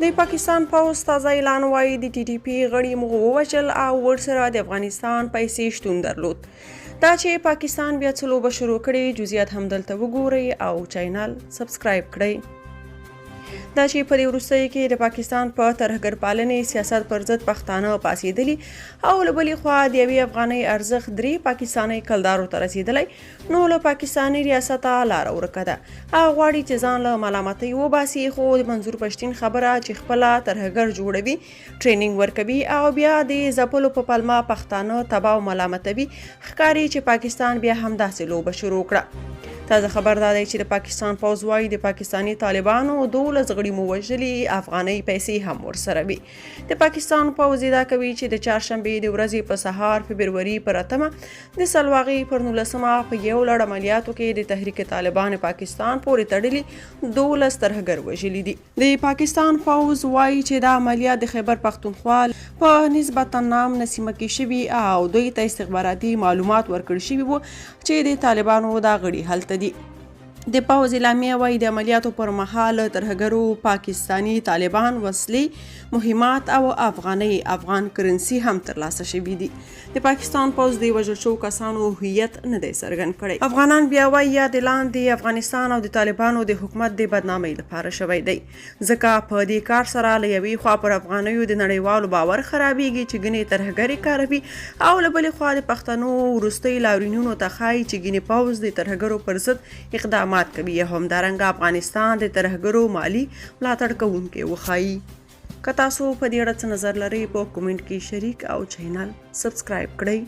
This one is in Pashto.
د پاکستان پوځ تازه اعلان وایي د ټي ټي پي غړي مو ووژل او ورسره د افغانستان پیسې شتون درلود. دا چې پاکستان بیا څه لوبه شروع کړې، جزئیات هم دلته وګورئ او چینل سبسکرایب کړئ. دا چې په دې وروستیو کې د پاکستان په ترهګر پالنې سیاست پر ضد پښتانه پاڅېدلي او له بلې خوا د یوې افغانۍ ارزښت 3 پاکستاني کلدارو ته رسېدلی، نو له پاکستاني ریاسته لاره ورکه ده. هغه غواړي چې ځان له ملامتۍ وباسي، خو د منظور پښتین خبره چې خپله ترهګر جوړوي، ټرینینګ ورکوي او بیا د ځپلو په پلمه پښتانه تباه او ملامتوي، ښکاري چې پاکستان بیا همداسې لوبه شروع کړه. تازه خبر دا دی چې د پاکستان پوځ وایي د پاکستاني طالبانو 12 غړي مو وژلي، افغانۍ پیسې هم ورسره وي. د پاکستان پوځ ادعا کوي چې د چهارشنبې د ورځې په سهار فبروري پر 8 د سلواغې پر 19 په یو لړ عملیاتو کې د تحریک طالبان پاکستان پورې تړلي 12 ترهګر وژلي دي. د پاکستان پوځ وایي چې دا عملیات د خیبر پختونخوا په نسبتا نام نسیمه کې شوي او دوی ته استخباراتي معلومات ورکړل شوي وو چې د طالبانو دا غړي هلته دي. د پوځ اعلامیه وایي د عملیاتو پر مهال ترهګرو پاکستاني طالبان وسلې، مهمات او افغان کرنسي هم ترلاسه شوي دي. د پاکستان پوځ د وژل شوو کسانو هویت نه دی څرګند کړی. افغانان بیا وایي یا د لاندې افغانستان او د طالبانو د حکومت د بدنامۍ لپاره شوی دی، ځکه په دې کار سره له یوې خوا پر افغانیو د نړیوالو باور خرابېږي چې ګنې ترهګري کاروي، او له بلې خوا د پښتنو وروستۍ لاورینونو ته ښایي چې ګنې پوځ د ترهګرو پر ضد اقدامات کوي، همدارنګه افغانستان د ترهګرو مالی ملاتړ کوونکی وښایي. که تاسو په دې اړه څه نظر لرئ، په کومنټ کې شریک او چینل سبسکرایب کړئ.